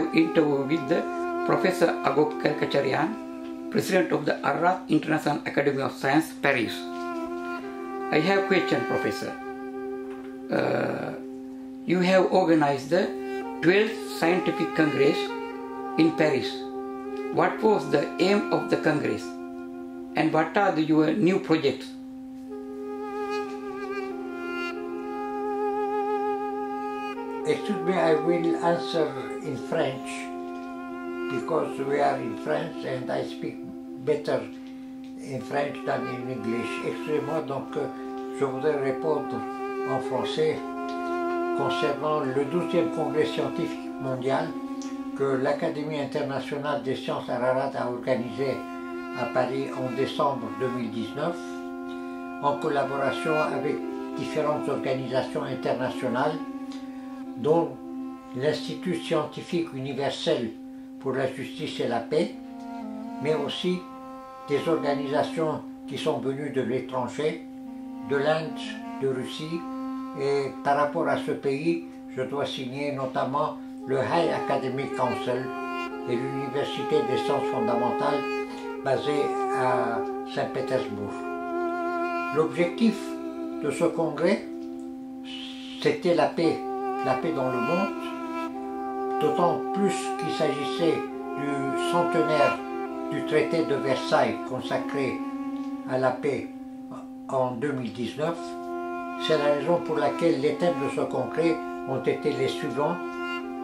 have interviewed with the Professor Agop Karkacharyan, President of the Ararat International Academy of Science, Paris. I have a question, Professor. You have organized the 12th Scientific Congress in Paris. What was the aim of the Congress? And what are your new projects? Excuse me, I will answer in French because we are in France and I speak better in French than in English. Excusez-moi, donc je voudrais répondre en français concernant le 12e congrès scientifique mondial que l'Académie internationale des sciences Ararat a organisé à Paris en décembre 2019 en collaboration avec différentes organisations internationales dont l'Institut scientifique universel pour la justice et la paix, mais aussi des organisations qui sont venues de l'étranger, de l'Inde, de Russie, et par rapport à ce pays, je dois signer notamment le High Academic Council et l'Université des sciences fondamentales basée à Saint-Pétersbourg. L'objectif de ce congrès, c'était la paix dans le monde, d'autant plus qu'il s'agissait du centenaire du traité de Versailles consacré à la paix en 2019. C'est la raison pour laquelle les thèmes de ce congrès ont été les suivants: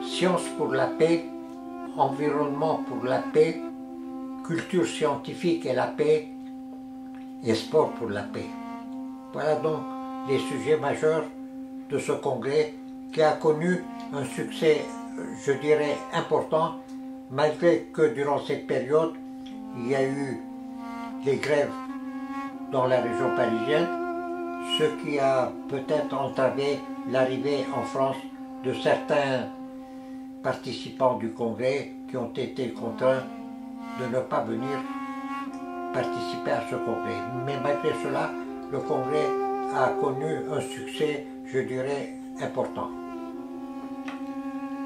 science pour la paix, environnement pour la paix, culture scientifique et la paix, et sport pour la paix. Voilà donc les sujets majeurs de ce congrès qui a connu un succès, je dirais, important, malgré que durant cette période, il y a eu des grèves dans la région parisienne, ce qui a peut-être entravé l'arrivée en France de certains participants du congrès qui ont été contraints de ne pas venir participer à ce congrès. Mais malgré cela, le congrès a connu un succès, je dirais, important.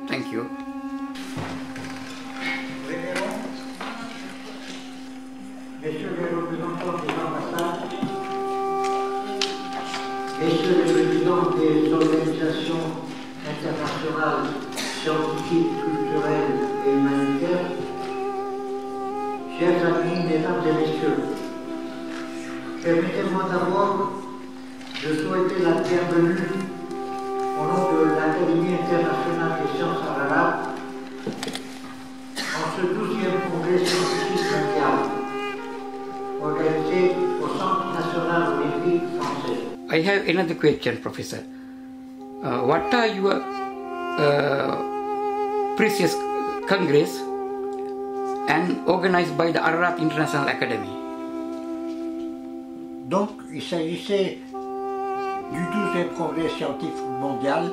Thank you. Messieurs les représentants des ambassades, messieurs les présidents des organisations internationales scientifiques, culturelles et humanitaires, chers amis, mesdames et messieurs, permettez-moi d'abord de souhaiter la bienvenue au nom de l'Académie internationale des sciences Ararat en ce 12e congrès scientifique mondial organisé au Centre national olympique français. I have another question, Professor. What are your previous congress and organized by the Ararat International Academy? Donc, il s'agissait du 12e congrès scientifique mondial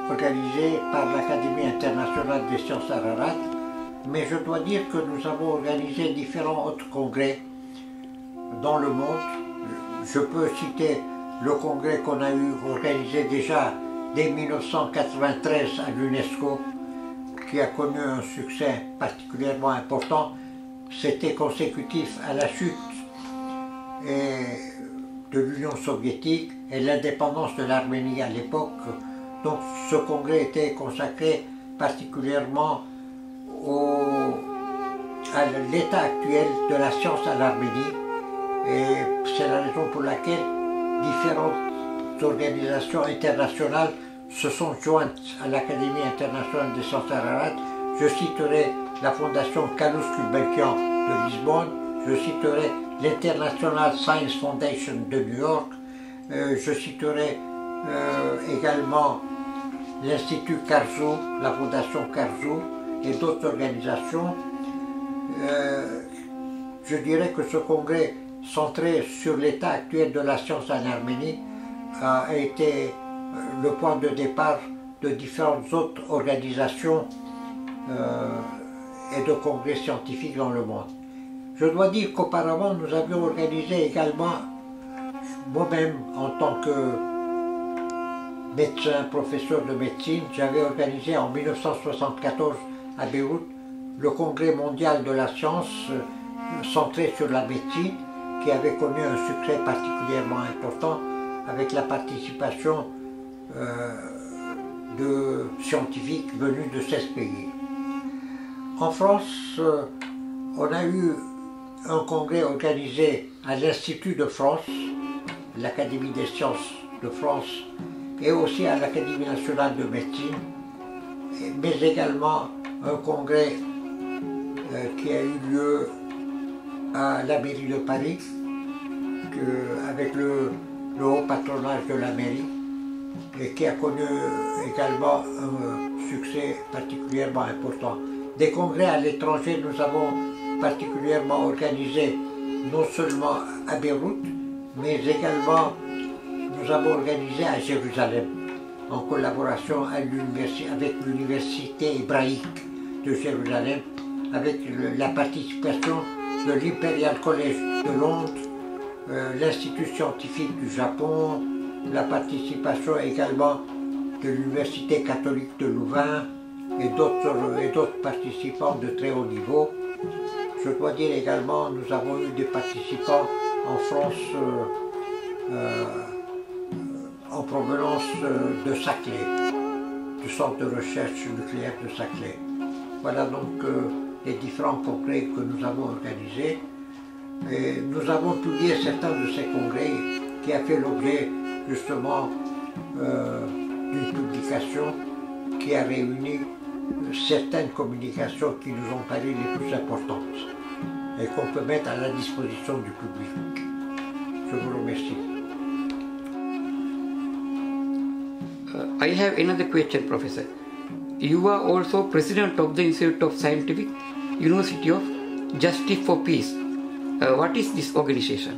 organisé par l'Académie internationale des sciences Ararat, mais je dois dire que nous avons organisé différents autres congrès dans le monde. Je peux citer le congrès qu'on a eu organisé déjà dès 1993 à l'UNESCO, qui a connu un succès particulièrement important. C'était consécutif à la chute de l'Union soviétique et l'indépendance de l'Arménie à l'époque. Donc ce congrès était consacré particulièrement à l'état actuel de la science en Arménie, et c'est la raison pour laquelle différentes organisations internationales se sont jointes à l'Académie internationale des sciences Ararat. Je citerai la Fondation Carlos Gulbenkian de Lisbonne, je citerai l'International Science Foundation de New York, je citerai également l'Institut Karzou, la Fondation Karzou et d'autres organisations. Je dirais que ce congrès centré sur l'état actuel de la science en Arménie a été le point de départ de différentes autres organisations et de congrès scientifiques dans le monde. Je dois dire qu'auparavant, nous avions organisé également, moi-même en tant que médecin, professeur de médecine, j'avais organisé en 1974 à Beyrouth, le congrès mondial de la science centré sur la médecine, qui avait connu un succès particulièrement important avec la participation de scientifiques venus de 16 pays. En France, on a eu un congrès organisé à l'Institut de France, l'Académie des sciences de France, et aussi à l'Académie nationale de médecine, mais également un congrès qui a eu lieu à la mairie de Paris, avec le haut patronage de la mairie, et qui a connu également un succès particulièrement important. Des congrès à l'étranger, nous avons particulièrement organisé non seulement à Beyrouth, mais également nous avons organisé à Jérusalem, en collaboration avec l'université hébraïque de Jérusalem, avec la participation de l'Imperial College de Londres, l'Institut scientifique du Japon, la participation également de l'Université catholique de Louvain et d'autres participants de très haut niveau. Je dois dire également, nous avons eu des participants en France en provenance de Saclay, du centre de recherche nucléaire de Saclay. Voilà donc les différents congrès que nous avons organisés. Et nous avons publié certains de ces congrès qui a fait l'objet justement d'une publication qui a réuni certaines communications qui nous ont paru les plus importantes et qu'on peut mettre à la disposition du public. Je vous remercie. I have another question, Professor. You are also President of the Institute of Scientific University of Justice for Peace. What is this organization?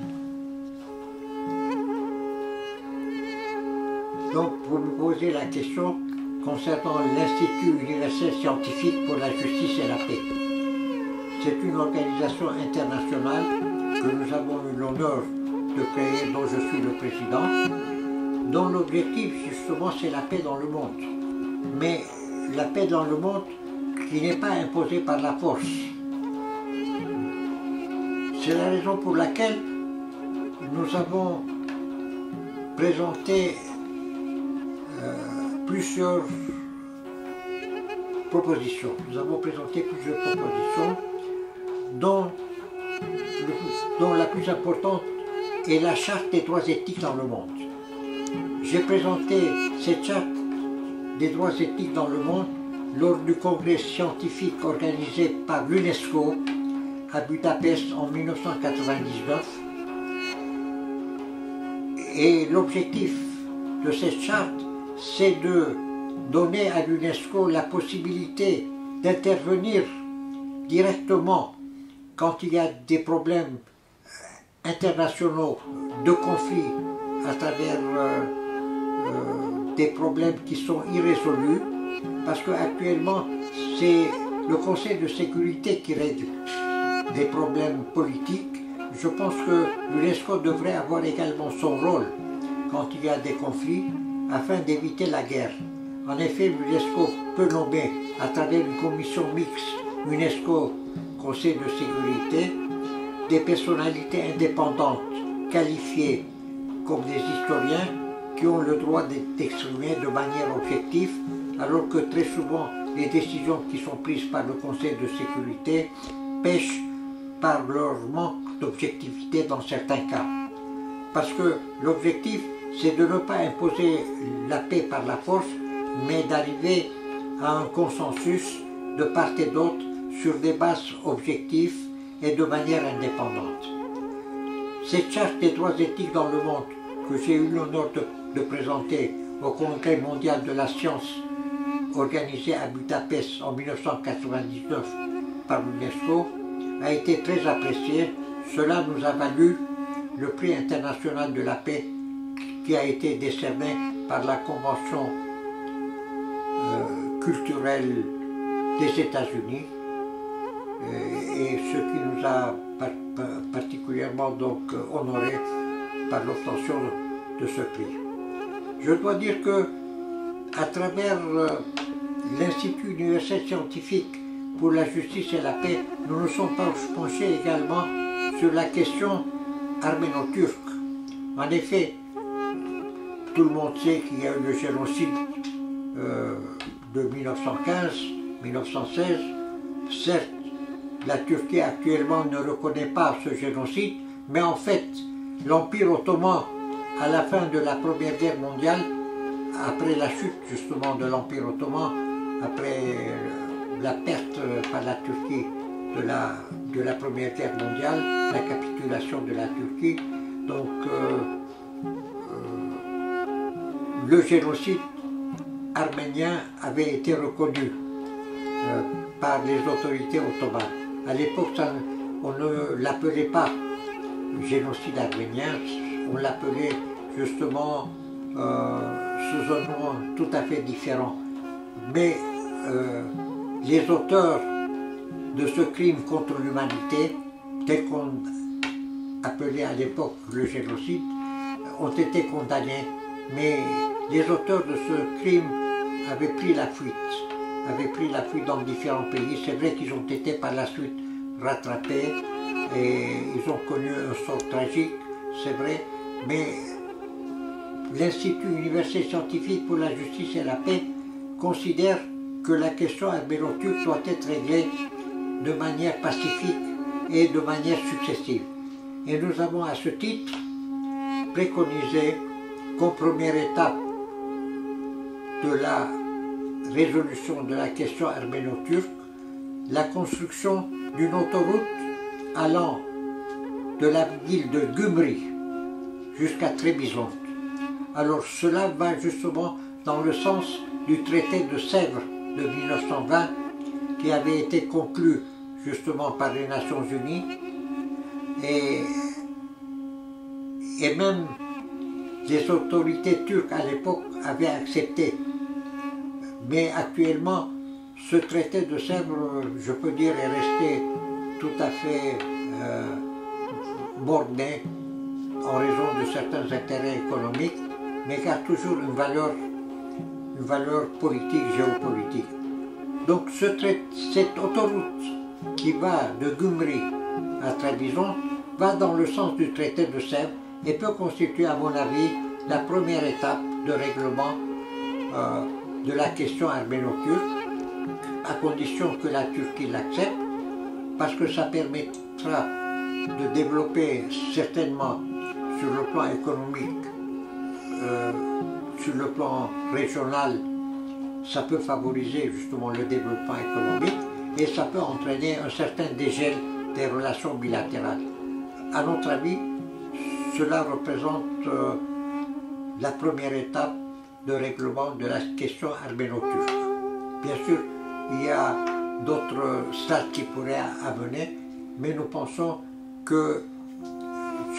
Donc, vous me posez la question concernant l'Institut universel scientifique pour la justice et la paix. C'est une organisation internationale que nous avons eu l'honneur de créer, dont je suis le président, dont l'objectif justement c'est la paix dans le monde. Mais la paix dans le monde qui n'est pas imposée par la force. C'est la raison pour laquelle nous avons présenté plusieurs propositions. Nous avons présenté plusieurs propositions dont la plus importante est la charte des droits éthiques dans le monde. J'ai présenté cette charte des droits éthiques dans le monde lors du congrès scientifique organisé par l'UNESCO à Budapest en 1999. Et l'objectif de cette charte, c'est de donner à l'UNESCO la possibilité d'intervenir directement quand il y a des problèmes internationaux de conflit à travers des problèmes qui sont irrésolus, parce qu'actuellement c'est le Conseil de sécurité qui règle des problèmes politiques. Je pense que l'UNESCO devrait avoir également son rôle quand il y a des conflits afin d'éviter la guerre. En effet, l'UNESCO peut nommer à travers une commission mixte UNESCO Conseil de sécurité des personnalités indépendantes qualifiées comme des historiens qui ont le droit d'exprimer de manière objective, alors que très souvent les décisions qui sont prises par le Conseil de sécurité pêchent par leur manque d'objectivité dans certains cas. Parce que l'objectif, c'est de ne pas imposer la paix par la force, mais d'arriver à un consensus de part et d'autre sur des bases objectives et de manière indépendante. Cette charte des droits éthiques dans le monde que j'ai eu l'honneur de présenter au Congrès mondial de la science organisé à Budapest en 1999 par l'UNESCO a été très appréciée. Cela nous a valu le prix international de la paix qui a été décerné par la Convention culturelle des États-Unis et ce qui nous a particulièrement donc honorés par l'obtention de ce prix. Je dois dire que à travers l'Institut universel scientifique pour la justice et la paix, nous nous sommes penchés également sur la question arméno-turque. En effet, tout le monde sait qu'il y a eu le génocide de 1915-1916. Certes, la Turquie actuellement ne reconnaît pas ce génocide, mais en fait, l'Empire ottoman, à la fin de la Première Guerre mondiale, après la chute justement de l'Empire ottoman, après la perte par la Turquie de la Première Guerre mondiale, la capitulation de la Turquie, donc le génocide arménien avait été reconnu par les autorités ottomanes. À l'époque, on ne l'appelait pas génocide arménien, on l'appelait justement sous un nom tout à fait différent. Mais les auteurs de ce crime contre l'humanité, tel qu'on appelait à l'époque le génocide, ont été condamnés. Mais les auteurs de ce crime avaient pris la fuite dans différents pays. C'est vrai qu'ils ont été par la suite rattrapés et ils ont connu un sort tragique, c'est vrai, mais l'Institut universel scientifique pour la justice et la paix considère que la question arméno-turque doit être réglée de manière pacifique et de manière successive. Et nous avons à ce titre préconisé comme première étape de la résolution de la question arméno-turque la construction d'une autoroute allant de la ville de Gümri jusqu'à Trébizonde. Alors cela va justement dans le sens du traité de Sèvres de 1920 qui avait été conclu justement par les Nations Unies et même les autorités turques à l'époque avaient accepté. Mais actuellement, ce traité de Sèvres, je peux dire, est resté tout à fait borné en raison de certains intérêts économiques, mais qui a toujours une valeur politique, géopolitique. Donc cette autoroute qui va de Gümri à Trabzon va dans le sens du traité de Sèvres et peut constituer, à mon avis, la première étape de règlement de la question arméno-turque, à condition que la Turquie l'accepte, parce que ça permettra de développer certainement sur le plan économique, sur le plan régional, ça peut favoriser justement le développement économique et ça peut entraîner un certain dégel des relations bilatérales. À notre avis, cela représente la première étape de règlement de la question arméno-turque. Bien sûr, il y a d'autres stades qui pourraient amener, mais nous pensons que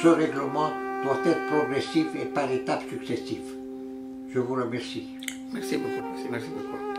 ce règlement doit être progressif et par étapes successives. Je vous remercie. Merci beaucoup. Merci beaucoup.